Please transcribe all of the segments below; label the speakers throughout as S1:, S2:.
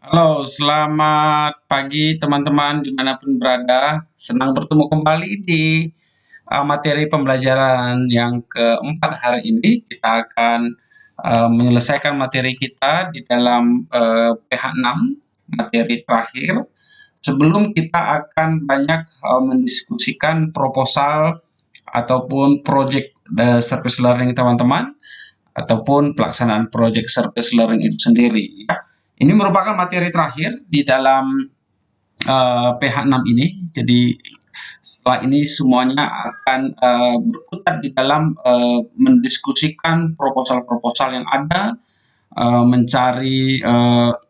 S1: Halo, selamat pagi teman-teman dimanapun berada. Senang bertemu kembali di materi pembelajaran yang keempat hari ini. Kita akan menyelesaikan materi kita di dalam PH6, materi terakhir. Sebelum kita akan banyak mendiskusikan proposal ataupun project service learning teman-teman, ataupun pelaksanaan project service learning itu sendiri. Ya. Ini merupakan materi terakhir di dalam PH6 ini. Jadi setelah ini semuanya akan berkutat di dalam mendiskusikan proposal-proposal yang ada, mencari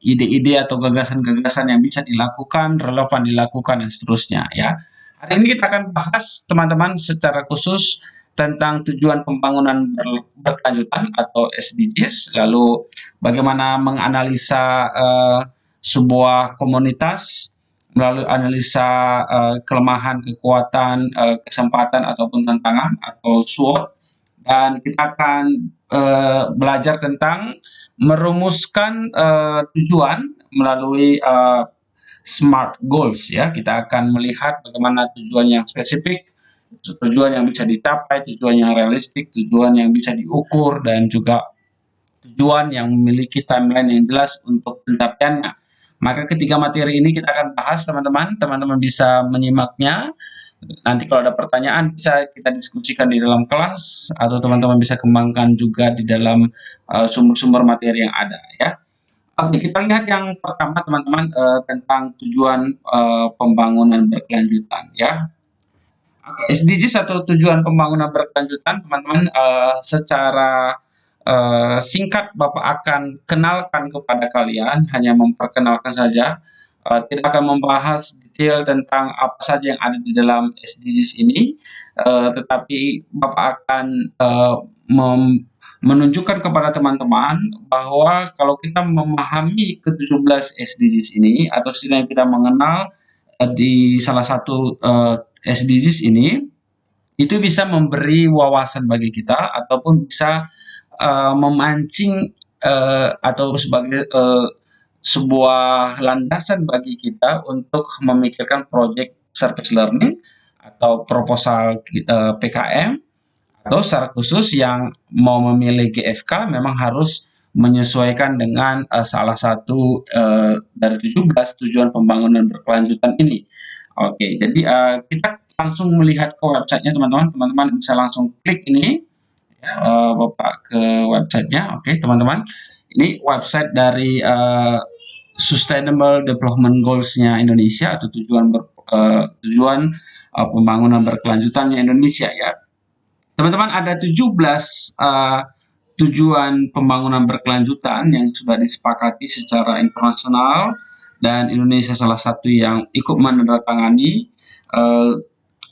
S1: ide-ide atau gagasan-gagasan yang bisa dilakukan, relevan dilakukan, dan seterusnya. Ya. Hari ini kita akan bahas teman-teman secara khusus tentang tujuan pembangunan berkelanjutan atau SDGs, lalu bagaimana menganalisa sebuah komunitas melalui analisa kelemahan, kekuatan, kesempatan ataupun tantangan atau SWOT, dan kita akan belajar tentang merumuskan tujuan melalui SMART goals ya. Kita akan melihat bagaimana tujuan yang spesifik, tujuan yang bisa dicapai, tujuan yang realistik, tujuan yang bisa diukur, dan juga tujuan yang memiliki timeline yang jelas untuk pencapaiannya. Maka ketiga materi ini kita akan bahas teman-teman. Teman-teman bisa menyimaknya. Nanti kalau ada pertanyaan bisa kita diskusikan di dalam kelas, atau teman-teman bisa kembangkan juga di dalam sumber-sumber materi yang ada ya. Oke, kita lihat yang pertama teman-teman, tentang tujuan pembangunan berkelanjutan ya. SDGs atau tujuan pembangunan berkelanjutan, teman-teman, secara singkat Bapak akan kenalkan kepada kalian, hanya memperkenalkan saja, tidak akan membahas detail tentang apa saja yang ada di dalam SDGs ini, tetapi Bapak akan menunjukkan kepada teman-teman bahwa kalau kita memahami ke-17 SDGs ini, atau setidaknya kita mengenal di salah satu SDGs ini, itu bisa memberi wawasan bagi kita ataupun bisa memancing atau sebagai sebuah landasan bagi kita untuk memikirkan project service learning atau proposal PKM, atau secara khusus yang mau memilih GFK memang harus menyesuaikan dengan salah satu dari 17 tujuan pembangunan berkelanjutan ini. Oke, jadi kita langsung melihat ke websitenya teman-teman. Teman-teman bisa langsung klik ini, ya, Bapak ke websitenya. Oke, teman-teman. Ini website dari Sustainable Development Goals-nya Indonesia, atau tujuan pembangunan berkelanjutannya Indonesia ya. Teman-teman, ada 17 tujuan pembangunan berkelanjutan yang sudah disepakati secara internasional, dan Indonesia salah satu yang ikut menandatangani.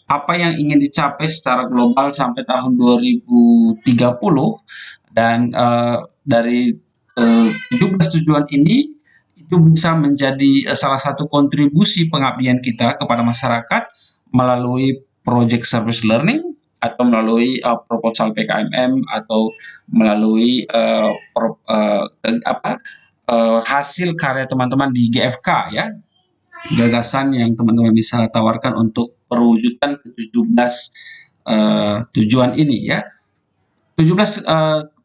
S1: Apa yang ingin dicapai secara global sampai tahun 2030, dan dari 17 tujuan ini itu bisa menjadi salah satu kontribusi pengabdian kita kepada masyarakat melalui project service learning, atau melalui proposal PKMM, atau melalui hasil karya teman-teman di GFK ya, gagasan yang teman-teman bisa tawarkan untuk perwujudan ke-17 tujuan ini ya. 17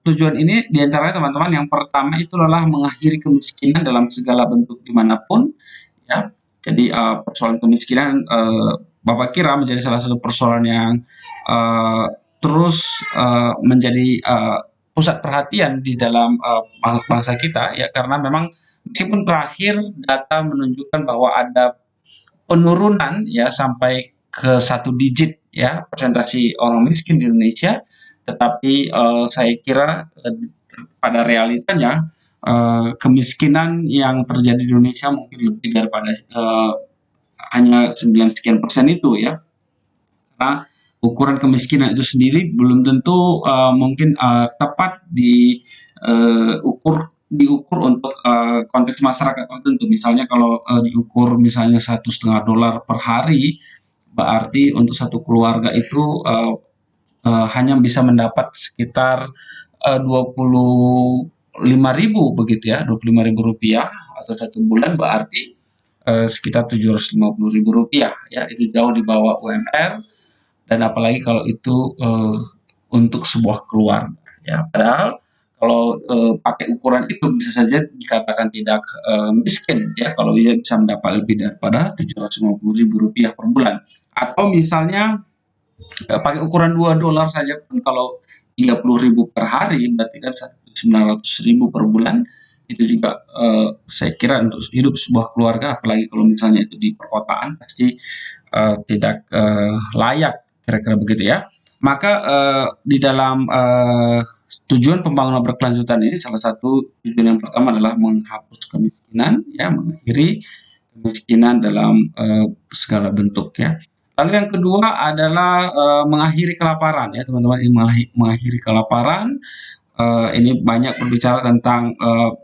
S1: tujuan ini diantaranya teman-teman, yang pertama itu adalah mengakhiri kemiskinan dalam segala bentuk dimanapun ya. Jadi persoalan kemiskinan Bapak kira menjadi salah satu persoalan yang terus menjadi pusat perhatian di dalam bangsa kita ya, karena memang meskipun terakhir data menunjukkan bahwa ada penurunan ya sampai ke 1 digit ya persentase orang miskin di Indonesia, tetapi saya kira pada realitanya kemiskinan yang terjadi di Indonesia mungkin lebih daripada hanya 9 sekian persen itu ya. Karena ukuran kemiskinan itu sendiri belum tentu mungkin tepat diukur untuk konteks masyarakat tertentu. Misalnya kalau diukur misalnya $1,5 per hari, berarti untuk satu keluarga itu hanya bisa mendapat sekitar 25.000 begitu ya, 25.000 rupiah atau 1 bulan berarti sekitar Rp750.000 ya, itu jauh di bawah UMR, dan apalagi kalau itu untuk sebuah keluarga ya. Padahal kalau pakai ukuran itu bisa saja dikatakan tidak miskin ya, kalau dia bisa mendapat lebih daripada Rp750.000 per bulan. Atau misalnya pakai ukuran $2 saja pun, kalau 30.000 per hari berarti kan 900.000 per bulan, itu juga saya kira untuk hidup sebuah keluarga, apalagi kalau misalnya itu di perkotaan, pasti tidak layak, kira-kira begitu ya. Maka di dalam tujuan pembangunan berkelanjutan ini, salah satu tujuan yang pertama adalah menghapus kemiskinan ya, mengakhiri kemiskinan dalam segala bentuk ya. Lalu yang kedua adalah mengakhiri kelaparan ya teman-teman. Ini mengakhiri kelaparan. Ini banyak berbicara tentang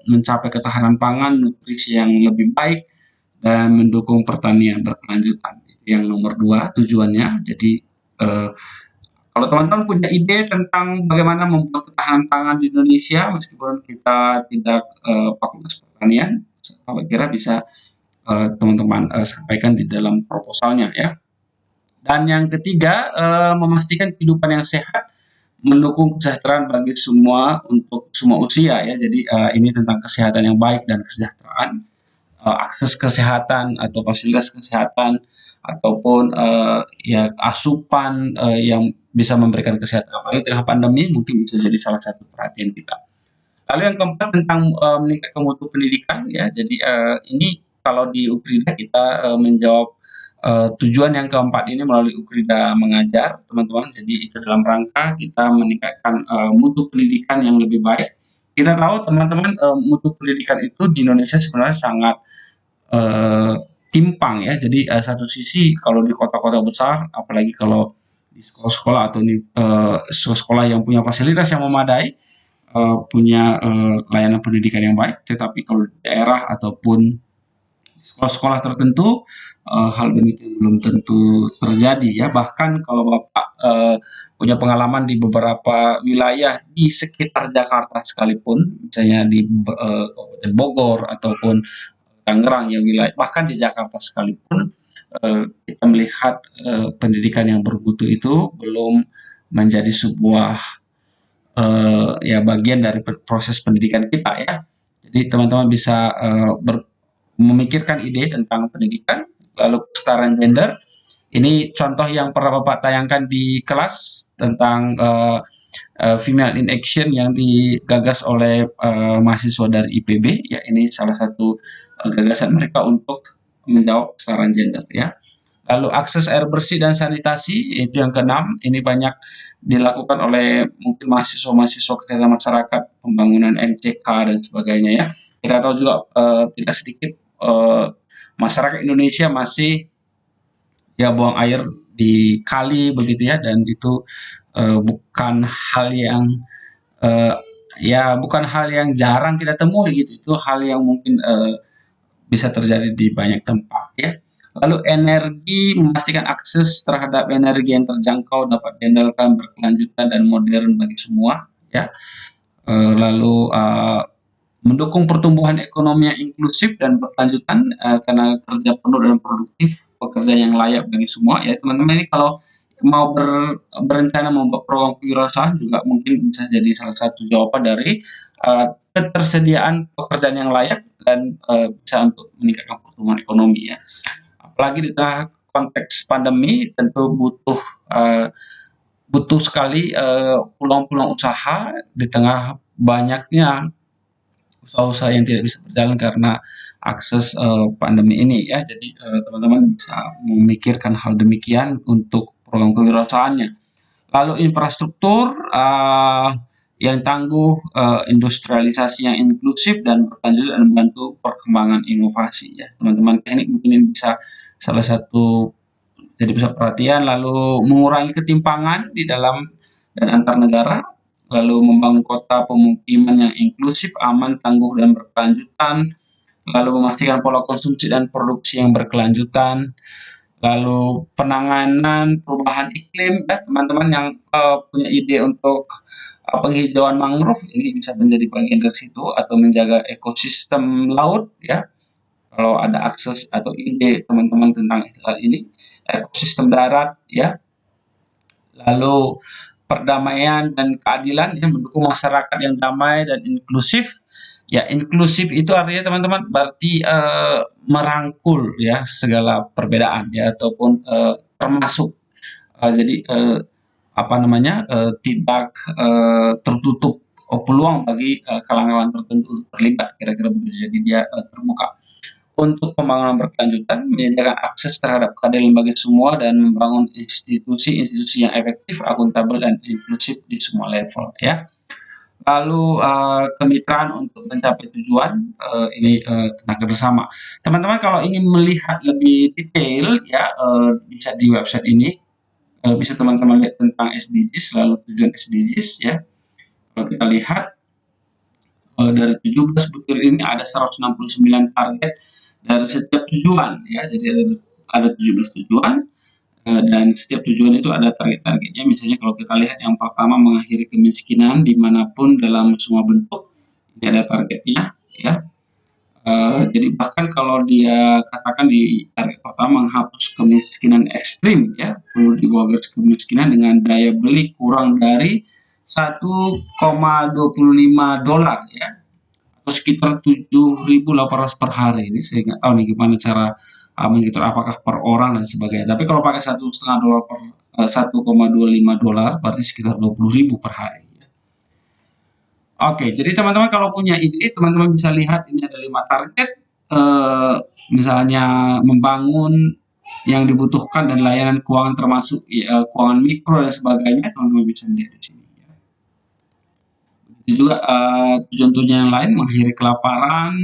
S1: mencapai ketahanan pangan, nutrisi yang lebih baik, dan mendukung pertanian berkelanjutan. Yang nomor 2 tujuannya. Jadi kalau teman-teman punya ide tentang bagaimana membuat ketahanan pangan di Indonesia, meskipun kita tidak fakultas pertanian, saya kira bisa teman-teman sampaikan di dalam proposalnya ya. Dan yang ketiga, memastikan kehidupan yang sehat, mendukung kesejahteraan bagi semua untuk semua usia ya. Jadi ini tentang kesehatan yang baik dan kesejahteraan, akses kesehatan atau fasilitas kesehatan, ataupun ya asupan yang bisa memberikan kesehatan. Apalagi di tengah pandemi mungkin bisa jadi salah satu perhatian kita. Lalu yang keempat tentang meningkatkan mutu pendidikan ya. Jadi ini kalau di Ukrida kita menjawab tujuan yang keempat ini melalui Ukrida Mengajar, teman-teman. Jadi itu dalam rangka kita meningkatkan mutu pendidikan yang lebih baik. Kita tahu teman-teman, mutu pendidikan itu di Indonesia sebenarnya sangat eh, timpang ya. Jadi satu sisi kalau di kota-kota besar, apalagi kalau di sekolah-sekolah atau di sekolah yang punya fasilitas yang memadai, punya layanan pendidikan yang baik, tetapi kalau di daerah ataupun sekolah-sekolah tertentu hal demikian belum tentu terjadi ya. Bahkan kalau Bapak punya pengalaman di beberapa wilayah di sekitar Jakarta sekalipun, misalnya di Kabupaten Bogor ataupun Tangerang ya, wilayah bahkan di Jakarta sekalipun, kita melihat pendidikan yang bermutu itu belum menjadi sebuah ya bagian dari proses pendidikan kita ya. Jadi teman-teman bisa memikirkan ide tentang pendidikan. Lalu kesetaraan gender, ini contoh yang pernah Bapak tayangkan di kelas tentang Female in Action yang digagas oleh mahasiswa dari IPB ya. Ini salah satu gagasan mereka untuk menjawab kesetaraan gender ya. Lalu akses air bersih dan sanitasi, itu yang keenam. Ini banyak dilakukan oleh mungkin mahasiswa-mahasiswa kesehatan masyarakat, pembangunan MCK dan sebagainya ya. Kita tahu juga tidak sedikit masyarakat Indonesia masih ya buang air di kali begitu ya, dan itu bukan hal yang bukan hal yang jarang kita temui gitu. Itu hal yang mungkin bisa terjadi di banyak tempat ya. Lalu energi, memastikan akses terhadap energi yang terjangkau dapat diandalkan, berkelanjutan dan modern bagi semua ya. Lalu mendukung pertumbuhan ekonomi yang inklusif dan berkelanjutan, tenaga kerja penuh dan produktif, pekerjaan yang layak bagi semua ya. Teman-teman, ini kalau mau berencana membuat program kewirausahaan juga mungkin bisa jadi salah satu jawaban dari ketersediaan pekerjaan yang layak dan bisa untuk meningkatkan pertumbuhan ekonomi ya. Apalagi di tengah konteks pandemi, tentu butuh sekali peluang-peluang usaha di tengah banyaknya usaha-usaha yang tidak bisa berjalan karena akses pandemi ini ya. Jadi teman-teman bisa memikirkan hal demikian untuk program kewirausahaannya. Lalu infrastruktur yang tangguh, industrialisasi yang inklusif dan berkelanjutan, dan membantu perkembangan inovasi ya. Teman-teman, teknik mungkin ini bisa salah satu jadi pusat perhatian. Lalu mengurangi ketimpangan di dalam dan antar negara, lalu membangun kota pemukiman yang inklusif, aman, tangguh dan berkelanjutan, lalu memastikan pola konsumsi dan produksi yang berkelanjutan, lalu penanganan perubahan iklim ya. Teman-teman yang punya ide untuk penghijauan mangrove ini bisa menjadi bagian dari situ atau menjaga ekosistem laut ya. Kalau ada akses atau ide teman-teman tentang hal ini, ekosistem darat ya, lalu perdamaian dan keadilan ya, mendukung masyarakat yang damai dan inklusif. Ya, inklusif itu artinya teman-teman berarti merangkul ya segala perbedaan ya ataupun termasuk jadi apa namanya tidak tertutup peluang bagi kalangan tertentu untuk terlibat kira-kira begitu. Jadi dia terbuka untuk pembangunan berkelanjutan, menyediakan akses terhadap keadilan bagi semua, dan membangun institusi-institusi yang efektif, akuntabel, dan inklusif di semua level. Ya. Lalu kemitraan untuk mencapai tujuan ini tentang kerjasama. Teman-teman kalau ingin melihat lebih detail ya bisa di website ini bisa teman-teman lihat tentang SDGs lalu tujuan SDGs ya. Kalau kita lihat dari 17 butir ini ada 169 target dari setiap tujuan ya. Jadi ada 17 tujuan dan setiap tujuan itu ada target-targetnya. Misalnya kalau kita lihat yang pertama mengakhiri kemiskinan dimanapun dalam semua bentuk, ini ada targetnya ya. Jadi bahkan kalau dia katakan di target pertama menghapus kemiskinan ekstrim ya, perlu di bawah garis kemiskinan dengan daya beli kurang dari 1,25 dolar ya, atau sekitar 7.800 per hari. Ini saya nggak tahu nih gimana cara menghitung apakah per orang dan sebagainya. Tapi kalau pakai 1,5 dolar per 1,25 dolar berarti sekitar 20.000 per hari. Oke, jadi teman-teman kalau punya ide, teman-teman bisa lihat ini ada 5 target, misalnya membangun yang dibutuhkan dan layanan keuangan termasuk keuangan mikro dan sebagainya, teman-teman bisa lihat di sini. Itu juga tujuan-tujuan yang lain mengakhiri kelaparan,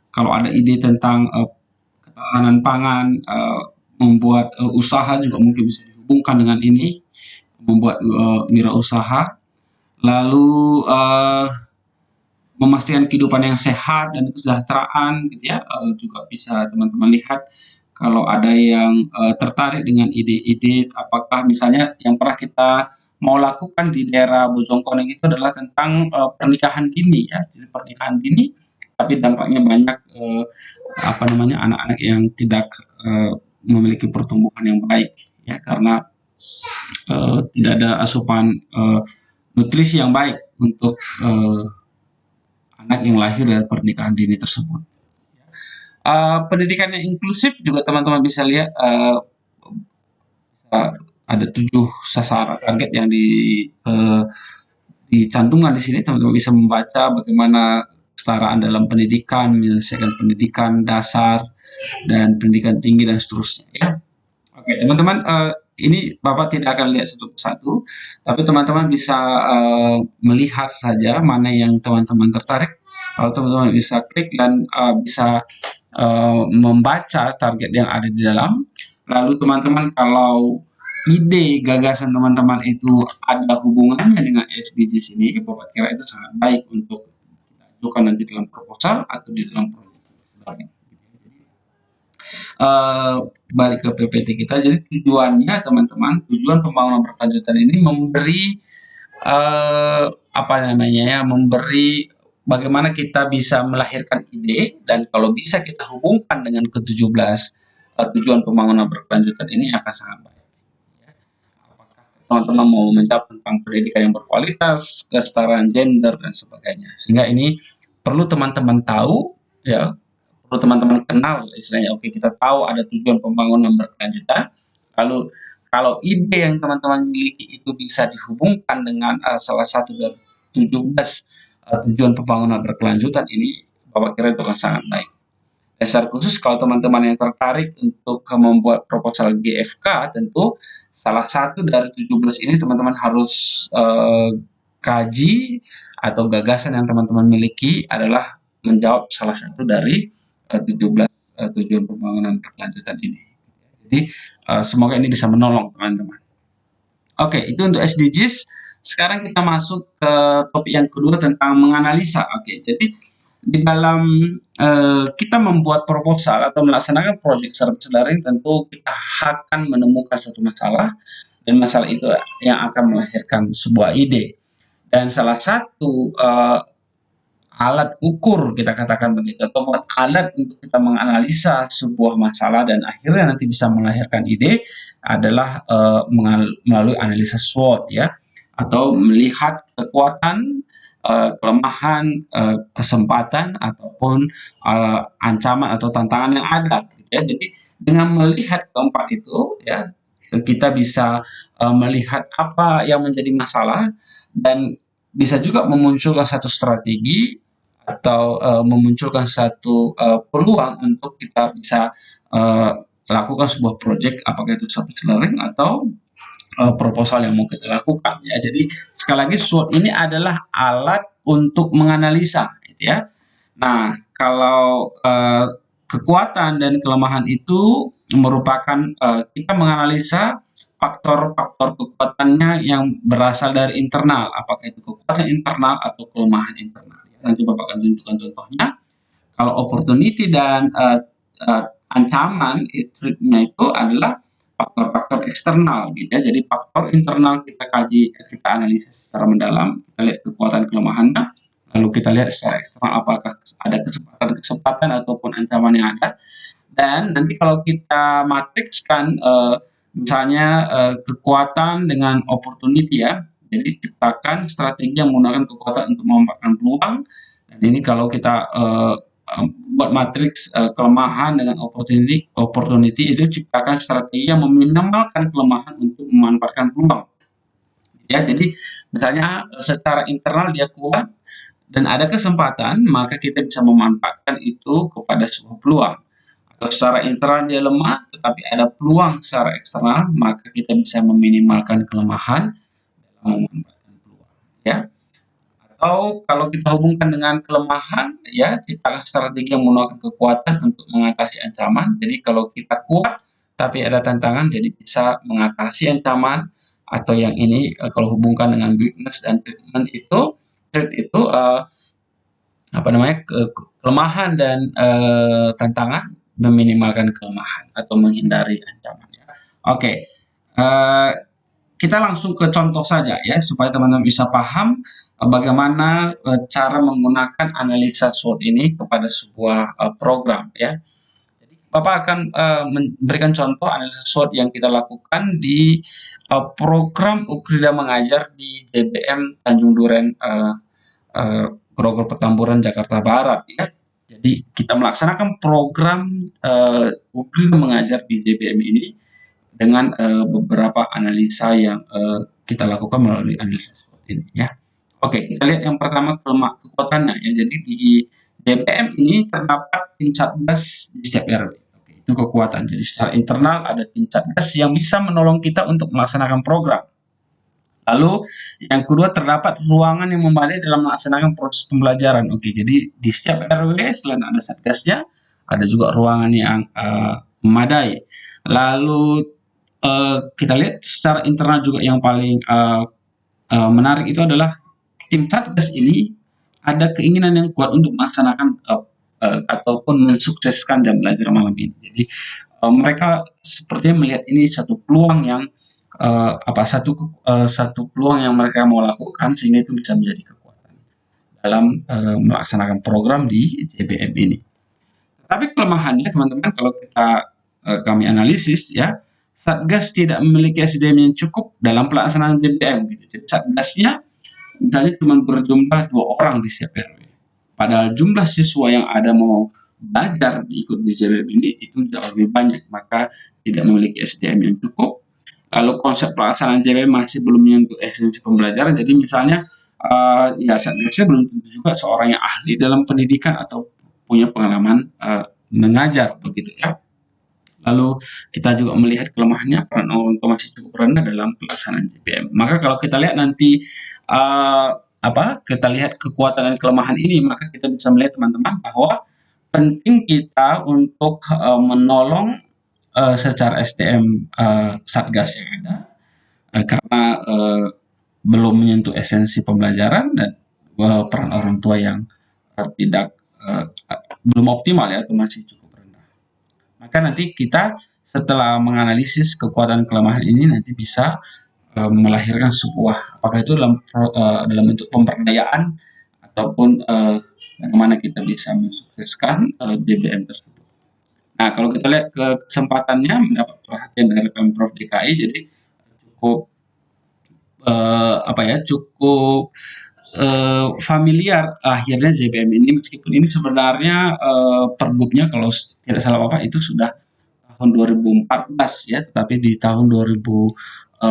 S1: kalau ada ide tentang ketahanan pangan, membuat usaha juga mungkin bisa dihubungkan dengan ini, membuat wirausaha. Lalu memastikan kehidupan yang sehat dan kesejahteraan gitu ya, juga bisa teman-teman lihat kalau ada yang tertarik dengan ide-ide, apakah misalnya yang pernah kita mau lakukan di daerah Bojongkoneng itu adalah tentang pernikahan dini ya. Jadi pernikahan dini tapi dampaknya banyak apa namanya anak-anak yang tidak memiliki pertumbuhan yang baik ya karena tidak ada asupan nutrisi yang baik untuk anak yang lahir dari pernikahan dini tersebut. Pendidikan yang inklusif juga teman-teman bisa lihat ada 7 sasaran target yang dicantumkan di sini. Teman-teman bisa membaca bagaimana kesetaraan dalam pendidikan, menyelesaikan pendidikan dasar dan pendidikan tinggi dan seterusnya. Ya. Oke, teman-teman, ini Bapak tidak akan lihat satu persatu, tapi teman-teman bisa melihat saja mana yang teman-teman tertarik. Kalau teman-teman bisa klik dan bisa membaca target yang ada di dalam. Lalu teman-teman kalau ide gagasan teman-teman itu ada hubungannya dengan SDGs ini, Bapak kira itu sangat baik untuk kita ajukan nanti dalam proposal atau di dalam proyek sebenarnya. Balik ke PPT kita. Jadi tujuannya teman-teman, tujuan pembangunan berkelanjutan ini memberi apa namanya ya, memberi bagaimana kita bisa melahirkan ide dan kalau bisa kita hubungkan dengan ke-17 tujuan pembangunan berkelanjutan ini akan sangat baik. Apakah teman-teman mau menjawab tentang pendidikan yang berkualitas, kesetaraan gender dan sebagainya. Sehingga ini perlu teman-teman tahu ya, perlu teman-teman kenal istilahnya. Oke, kita tahu ada tujuan pembangunan berkelanjutan. Lalu kalau ide yang teman-teman miliki itu bisa dihubungkan dengan salah satu dari 17 tujuan pembangunan berkelanjutan ini, Bapak kira itu akan sangat baik. Dasar khusus kalau teman-teman yang tertarik untuk membuat proposal GFK, tentu salah satu dari 17 ini teman-teman harus kaji atau gagasan yang teman-teman miliki adalah menjawab salah satu dari 17 tujuan pembangunan berkelanjutan ini. Jadi semoga ini bisa menolong teman-teman. Oke, itu untuk SDGs. Sekarang kita masuk ke topik yang kedua tentang menganalisa. Oke, jadi di dalam kita membuat proposal atau melaksanakan project service learning, tentu kita akan menemukan satu masalah dan masalah itu yang akan melahirkan sebuah ide. Dan salah satu alat ukur, kita katakan begitu, atau alat untuk kita menganalisa sebuah masalah dan akhirnya nanti bisa melahirkan ide adalah melalui analisa SWOT, ya, atau melihat kekuatan, kelemahan, kesempatan ataupun ancaman atau tantangan yang ada, gitu ya. Jadi dengan melihat keempat itu, ya, kita bisa melihat apa yang menjadi masalah dan bisa juga memunculkan satu strategi atau memunculkan satu peluang untuk kita bisa lakukan sebuah project, apakah itu service learning atau proposal yang mau kita lakukan, ya. Jadi sekali lagi SWOT ini adalah alat untuk menganalisa, gitu ya. Nah, kalau kekuatan dan kelemahan itu merupakan kita menganalisa faktor-faktor kekuatannya yang berasal dari internal, apakah itu kekuatan internal atau kelemahan internal. Nanti Bapak akan tunjukkan contohnya. Kalau opportunity dan ancaman itu adalah faktor-faktor eksternal, gitu ya. Jadi faktor internal kita kaji, kita analisis secara mendalam, kita lihat kekuatan kelemahannya, lalu kita lihat secara eksternal apakah ada kesempatan ataupun ancaman yang ada. Dan nanti kalau kita matrikskan misalnya kekuatan dengan opportunity, ya. Jadi ciptakan strategi yang menggunakan kekuatan untuk memanfaatkan peluang. Dan ini kalau kita buat matriks kelemahan dengan opportunity itu ciptakan strategi yang meminimalkan kelemahan untuk memanfaatkan peluang. Ya, jadi misalnya secara internal dia kuat dan ada kesempatan, maka kita bisa memanfaatkan itu kepada sebuah peluang. Atau secara internal dia lemah, tetapi ada peluang secara eksternal, maka kita bisa meminimalkan kelemahan dalam memanfaatkan peluang. Ya. Atau kalau kita hubungkan dengan kelemahan, ya, ciptakan strategi yang menggunakan kekuatan untuk mengatasi ancaman. Jadi kalau kita kuat tapi ada tantangan, jadi bisa mengatasi ancaman. Atau yang ini kalau hubungkan dengan weakness dan treatment itu, apa namanya, kelemahan dan tantangan, meminimalkan kelemahan atau menghindari ancaman, ya. Oke, kita langsung ke contoh saja, ya, supaya teman-teman bisa paham bagaimana cara menggunakan analisa SWOT ini kepada sebuah program, ya. Jadi Bapak akan memberikan contoh analisa SWOT yang kita lakukan di program Ukrida Mengajar di JBM Tanjung Duren, Grogol Petamburan, Jakarta Barat, ya. Jadi kita melaksanakan program Ukrida Mengajar di JBM ini dengan beberapa analisa yang kita lakukan melalui analisa SWOT ini, ya. Oke, kita lihat yang pertama kekuatannya, ya. Jadi di JPM ini terdapat tim satgas di setiap RW. Oke, itu kekuatan. Jadi secara internal ada tim satgas yang bisa menolong kita untuk melaksanakan program. Lalu yang kedua terdapat ruangan yang memadai dalam melaksanakan proses pembelajaran. Oke, jadi di setiap RW selain ada satgasnya, ada juga ruangan yang memadai. Lalu kita lihat secara internal juga yang paling menarik itu adalah tim satgas ini ada keinginan yang kuat untuk melaksanakan ataupun mensukseskan jam belajar malam ini. Jadi mereka sepertinya melihat ini satu peluang yang satu peluang yang mereka mau lakukan, sehingga itu bisa menjadi kekuatan dalam melaksanakan program di JBM ini. Tapi kelemahannya, teman-teman, kalau kami analisis, ya, Satgas tidak memiliki SDM yang cukup dalam pelaksanaan JBM. Gitu. Jadi Satgasnya misalnya cuma berjumlah 2 orang di setiap RW. Padahal jumlah siswa yang ada mau belajar ikut di JBM ini itu jauh lebih banyak, maka tidak memiliki SDM yang cukup. Lalu konsep pelaksanaan JBM masih belum menyentuh esensi pembelajaran. Jadi misalnya ya Satgasnya belum tentu juga seorang yang ahli dalam pendidikan atau punya pengalaman mengajar, begitu, ya. Lalu kita juga melihat kelemahannya, peran orang tua masih cukup rendah dalam pelaksanaan JBM. Maka kalau kita lihat nanti kita lihat kekuatan dan kelemahan ini, maka kita bisa melihat, teman-teman, bahwa penting kita untuk menolong secara SDM Satgas yang ada, karena belum menyentuh esensi pembelajaran dan peran orang tua yang belum optimal, ya, atau masih cukup rendah. Maka nanti kita setelah menganalisis kekuatan kelemahan ini nanti bisa melahirkan sebuah, apakah itu dalam bentuk pemberdayaan ataupun bagaimana kita bisa mensukseskan JBM tersebut. Nah, kalau kita lihat kesempatannya mendapat perhatian dari Pemprov DKI, jadi cukup cukup familiar akhirnya JBM ini, meskipun ini sebenarnya pergubnya kalau tidak salah Bapak itu sudah tahun 2014 ya, tetapi di tahun 2018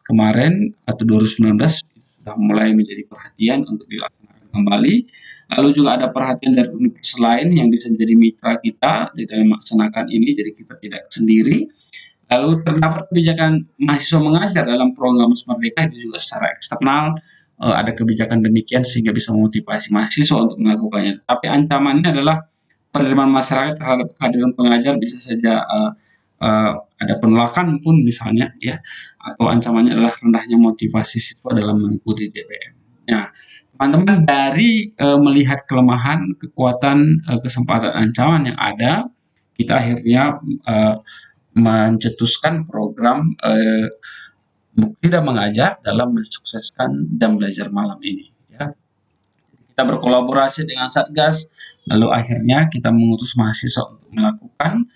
S1: kemarin atau 2019 sudah mulai menjadi perhatian untuk dilaksanakan kembali. Lalu juga ada perhatian dari universitas lain yang bisa menjadi mitra kita di dalam melaksanakan ini, jadi kita tidak sendiri. Lalu terdapat kebijakan mahasiswa mengajar dalam program Merdeka itu juga secara eksternal ada kebijakan demikian sehingga bisa memotivasi mahasiswa untuk melakukannya. Tapi ancamannya adalah penerimaan masyarakat terhadap kehadiran pengajar bisa saja ada penolakan pun misalnya ya, atau ancamannya adalah rendahnya motivasi siswa dalam mengikuti JPM. Nah, teman-teman dari melihat kelemahan, kekuatan, kesempatan, ancaman yang ada, kita akhirnya mencetuskan program tidak mengajar dalam mensukseskan jam belajar malam ini. Ya. Kita berkolaborasi dengan Satgas, lalu akhirnya kita mengutus mahasiswa untuk melakukan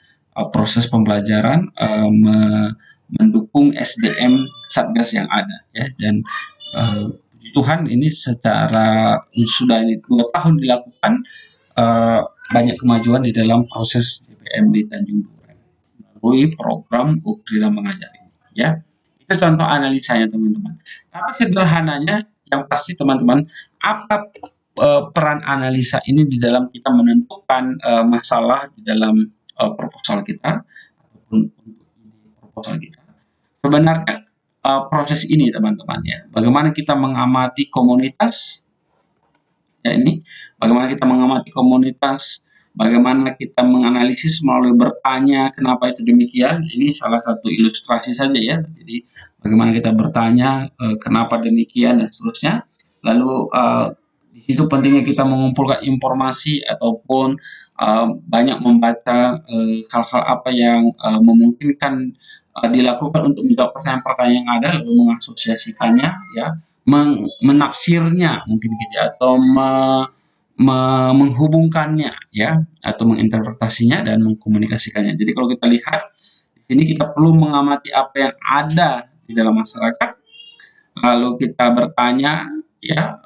S1: proses pembelajaran, mendukung SDM Satgas yang ada. Ya. Dan Tuhan ini sudah 2 tahun dilakukan, banyak kemajuan di dalam proses JPM di Tanjung Duren melalui program Ukrida Mengajar ini. Ya. Itu contoh analisanya teman-teman. Tapi sederhananya yang pasti teman-teman, apa peran analisa ini di dalam kita menentukan masalah di dalam proposal kita ataupun proposal kita. Sebenarnya proses ini teman-teman ya, bagaimana kita mengamati komunitas ya ini, bagaimana kita mengamati komunitas, bagaimana kita menganalisis melalui bertanya kenapa itu demikian. Ini salah satu ilustrasi saja ya. Jadi bagaimana kita bertanya kenapa demikian dan seterusnya. Lalu di situ pentingnya kita mengumpulkan informasi ataupun banyak membaca hal-hal apa yang memungkinkan dilakukan untuk menjawab pertanyaan-pertanyaan yang ada, lalu mengasosiasikannya ya, menafsirnya mungkin gitu ya, atau menghubungkannya ya, atau menginterpretasinya dan mengkomunikasikannya. Jadi kalau kita lihat di sini kita perlu mengamati apa yang ada di dalam masyarakat, lalu kita bertanya ya,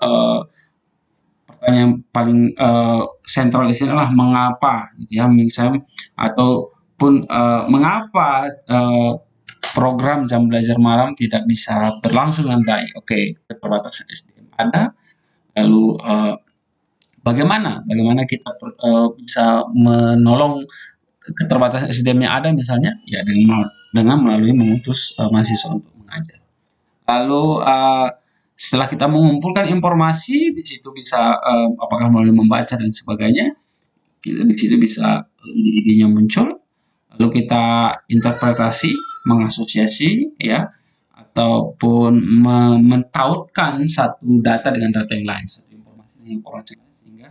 S1: pertanyaan paling sentral di sini adalah mengapa gitu ya, misalnya, ataupun mengapa program jam belajar malam tidak bisa berlangsung dengan baik. Oke, keterbatasan SDM ada, lalu bagaimana kita bisa menolong keterbatasan SDM yang ada misalnya ya dengan melalui mengutus mahasiswa untuk mengajar. Lalu setelah kita mengumpulkan informasi di situ bisa apakah melalui membaca dan sebagainya, di situ bisa ide-idenya muncul, lalu kita interpretasi, mengasosiasi ya, ataupun mentautkan satu data dengan data yang lain, satu informasi dengan informasi lain, sehingga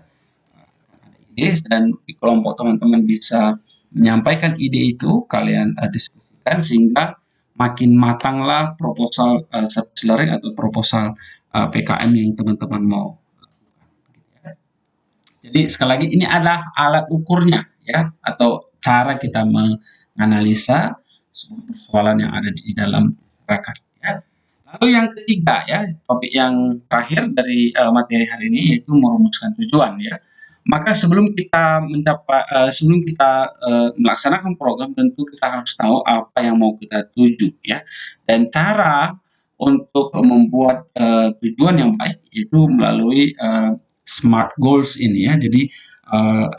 S1: ada ide dan di kelompok teman-teman bisa menyampaikan ide itu, kalian diskusikan sehingga makin matanglah proposal service learning atau proposal PKM yang teman-teman mau lakukan. Jadi sekali lagi ini adalah alat ukurnya ya, atau cara kita menganalisa sebuah persoalan yang ada di dalam masyarakat ya. Lalu yang ketiga ya, topik yang terakhir dari materi hari ini yaitu merumuskan tujuan ya. Maka sebelum kita melaksanakan program, tentu kita harus tahu apa yang mau kita tuju ya. Dan cara untuk membuat tujuan yang baik itu melalui SMART goals ini ya. Jadi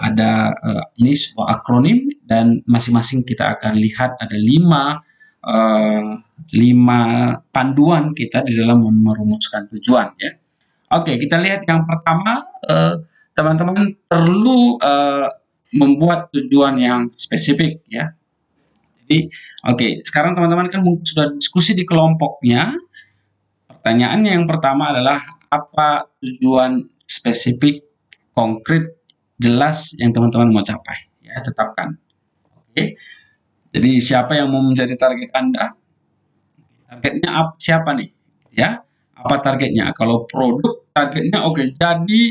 S1: ada ini sebuah akronim dan masing-masing kita akan lihat ada 5 panduan kita di dalam merumuskan tujuan ya. Oke, kita lihat yang pertama, teman-teman perlu membuat tujuan yang spesifik ya. Jadi, sekarang teman-teman kan sudah diskusi di kelompoknya. Pertanyaannya yang pertama adalah apa tujuan spesifik, konkret, jelas yang teman-teman mau capai ya, tetapkan. Oke. Jadi siapa yang mau menjadi target Anda? Targetnya siapa nih? Ya, apa targetnya? Kalau produk targetnya oke, jadi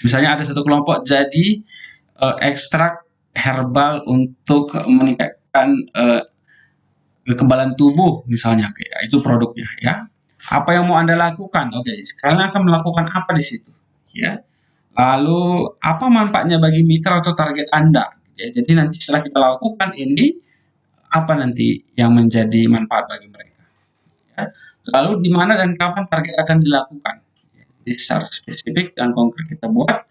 S1: misalnya ada satu kelompok jadi ekstrak herbal untuk meningkatkan kekebalan tubuh misalnya, kayak itu produknya ya. Apa yang mau Anda lakukan? Oke, sekarang akan melakukan apa di situ? Ya. Lalu apa manfaatnya bagi mitra atau target Anda? Ya, jadi nanti setelah kita lakukan ini, apa nanti yang menjadi manfaat bagi mereka? Ya. Lalu di mana dan kapan target akan dilakukan? Jadi secara spesifik dan konkret kita buat.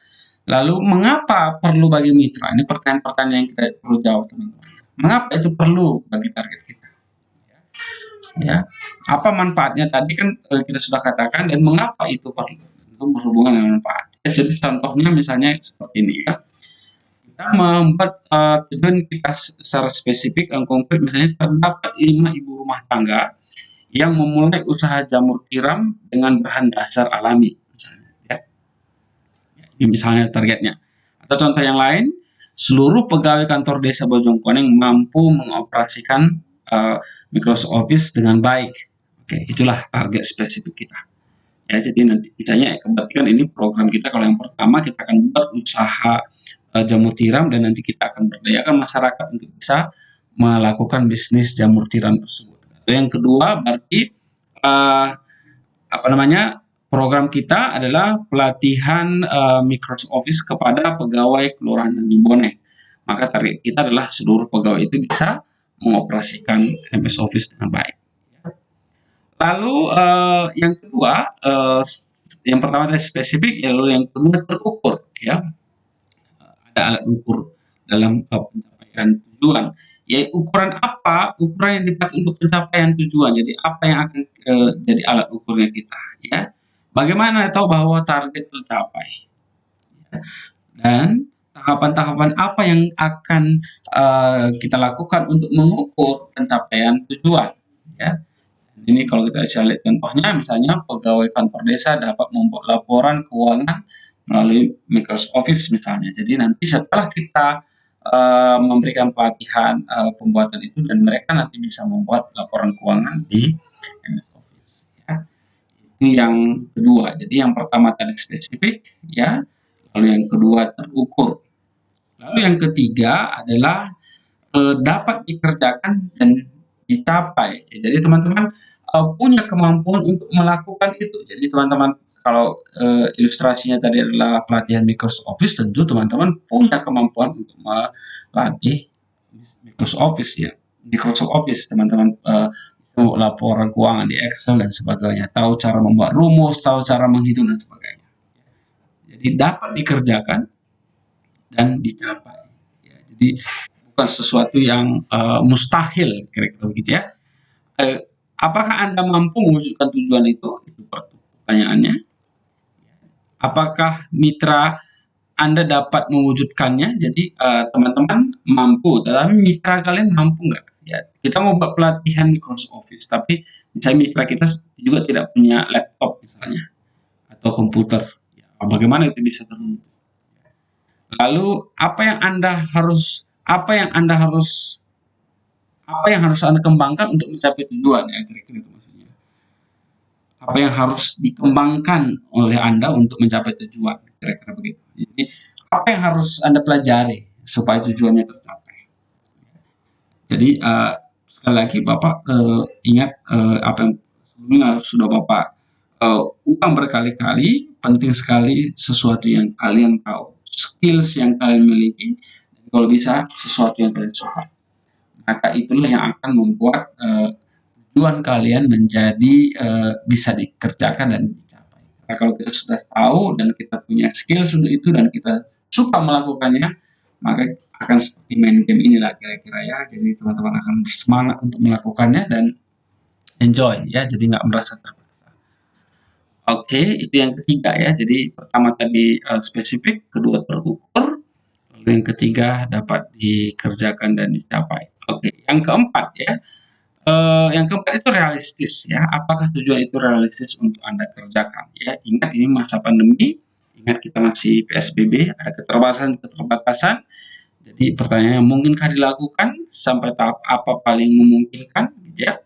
S1: Lalu mengapa perlu bagi mitra? Ini pertanyaan-pertanyaan yang kita perlu jawab, teman-teman. Mengapa itu perlu bagi target kita? Ya, apa manfaatnya tadi kan kita sudah katakan, dan mengapa itu perlu? Itu berhubungan dengan manfaat. Ya, jadi contohnya misalnya seperti ini ya. Kita membuat tujuan kita secara spesifik dan konkret, misalnya terdapat 5 ibu rumah tangga yang memulai usaha jamur tiram dengan bahan dasar alami misalnya, ya. Ini misalnya targetnya. Atau contoh yang lain, seluruh pegawai kantor desa Bojongkoneng mampu mengoperasikan Microsoft Office dengan baik. Oke, itulah target spesifik kita. Ya, jadi nanti misalnya berarti kan ini program kita, kalau yang pertama kita akan buat usaha jamur tiram, dan nanti kita akan berdayakan masyarakat untuk bisa melakukan bisnis jamur tiram tersebut. Yang kedua berarti apa namanya, program kita adalah pelatihan Microsoft Office kepada pegawai kelurahan dan Boneng. Maka target kita adalah seluruh pegawai itu bisa mengoperasikan MS Office dengan baik. Lalu yang kedua, yang pertama tadi spesifik, lalu yang kedua terukur, ya. Ada alat ukur dalam pencapaian tujuan. Ya, ukuran apa? Ukuran yang dipakai untuk pencapaian tujuan. Jadi apa yang akan jadi alat ukurnya kita, ya. Bagaimana tahu bahwa target tercapai? Ya. Dan tahapan-tahapan apa yang akan kita lakukan untuk mengukur pencapaian tujuan, ya. Ini kalau kita bisa lihat contohnya, misalnya pegawai kantor desa dapat membuat laporan keuangan melalui Microsoft Office misalnya. Jadi nanti setelah kita memberikan pelatihan pembuatan itu, dan mereka nanti bisa membuat laporan keuangan di MS Office. Ya. Itu yang kedua. Jadi yang pertama tadi spesifik, ya. Lalu yang kedua terukur. Lalu yang ketiga adalah dapat dikerjakan dan dicapai. Jadi teman-teman punya kemampuan untuk melakukan itu. Jadi teman-teman, kalau ilustrasinya tadi adalah pelatihan Microsoft Office, tentu teman-teman punya kemampuan untuk melatih Microsoft Office, ya. Microsoft Office teman-teman laporan keuangan di Excel dan sebagainya, tahu cara membuat rumus, tahu cara menghitung dan sebagainya. Jadi dapat dikerjakan dan dicapai. Ya, jadi bukan sesuatu yang mustahil, kira-kira begitu ya. Apakah Anda mampu mewujudkan tujuan itu? Itu pertanyaannya. Apakah mitra Anda dapat mewujudkannya? Jadi teman-teman mampu, tetapi mitra kalian mampu nggak? Ya, kita mau buat pelatihan Microsoft Office, tapi misalnya mitra kita juga tidak punya laptop misalnya atau komputer. Ya, bagaimana itu bisa terwujud? Lalu apa yang Anda harus Anda kembangkan untuk mencapai tujuan, ya, kira-kira itu maksudnya. Apa yang harus dikembangkan oleh Anda untuk mencapai tujuan, kira-kira begitu. Jadi apa yang harus Anda pelajari supaya tujuannya tercapai. Jadi sekali lagi Bapak ingat apa yang sebelumnya sudah Bapak ulang berkali-kali, penting sekali sesuatu yang kalian tahu, skills yang kalian miliki, dan kalau bisa sesuatu yang kalian suka. Maka itulah yang akan membuat tujuan kalian menjadi bisa dikerjakan dan dicapai. Nah, kalau kita sudah tahu dan kita punya skill untuk itu dan kita suka melakukannya, maka akan seperti main game inilah kira-kira, ya. Jadi teman-teman akan bersemangat untuk melakukannya dan enjoy, ya. Jadi nggak merasa terpaksa. Oke, itu yang ketiga, ya. Jadi pertama tadi spesifik, kedua terukur, lalu yang ketiga dapat dikerjakan dan dicapai. Oke, yang keempat, ya. Yang keempat itu realistis, ya. Apakah tujuan itu realistis untuk Anda kerjakan? Ya, ingat ini masa pandemi, ingat kita masih PSBB, ada keterbatasan. Jadi pertanyaannya, mungkinkah dilakukan, sampai tahap apa paling memungkinkan, ya.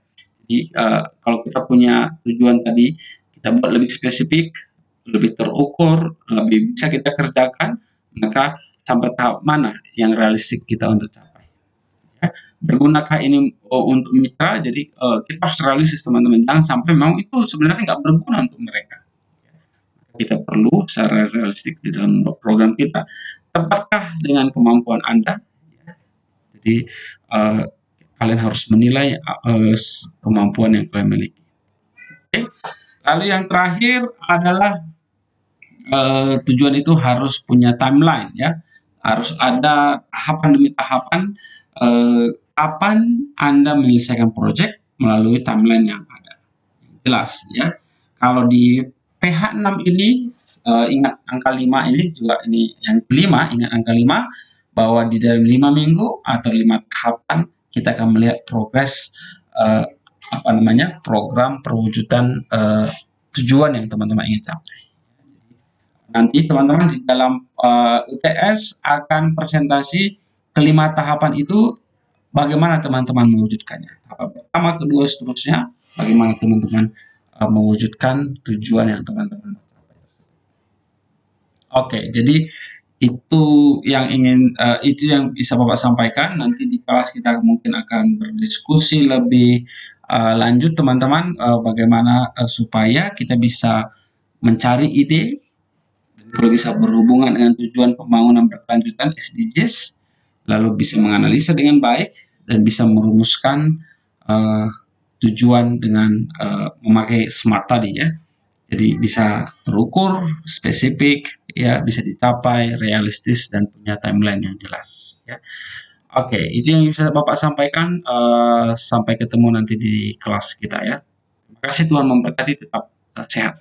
S1: Jadi kalau kita punya tujuan tadi, kita buat lebih spesifik, lebih terukur, lebih bisa kita kerjakan, maka sampai tahap mana yang realistik kita untuk capai. Ya. Bergunakah ini untuk mitra? Jadi kita harus realistis teman-teman. Jangan sampai memang itu sebenarnya nggak berguna untuk mereka. Kita perlu secara realistik di dalam program kita. Tepatkah dengan kemampuan Anda? Jadi kalian harus menilai kemampuan yang kalian miliki. Oke. Lalu yang terakhir adalah tujuan itu harus punya timeline ya. Harus ada tahapan demi tahapan kapan Anda menyelesaikan proyek melalui timeline yang ada. Jelas ya. Kalau di PH6 ini ingat angka 5 ini juga ini yang kelima, ingat angka 5 bahwa di dalam 5 minggu atau 5 tahapan kita akan melihat progres program perwujudan tujuan yang teman-teman ingin capai. Nanti teman-teman di dalam UTS akan presentasi kelima tahapan itu bagaimana teman-teman mewujudkannya. Tahap pertama, kedua, seterusnya bagaimana teman-teman mewujudkan tujuan yang teman-teman capai. Oke, jadi itu yang bisa Bapak sampaikan. Nanti di kelas kita mungkin akan berdiskusi lebih lanjut teman-teman bagaimana supaya kita bisa mencari ide, kalau bisa berhubungan dengan tujuan pembangunan berkelanjutan SDGs, lalu bisa menganalisa dengan baik dan bisa merumuskan tujuan dengan memakai SMART tadi ya. Jadi bisa terukur, spesifik, ya bisa dicapai, realistis dan punya timeline yang jelas. Ya. Oke, itu yang bisa Bapak sampaikan. Sampai ketemu nanti di kelas kita ya. Terima kasih, Tuhan memberkati, tetap sehat.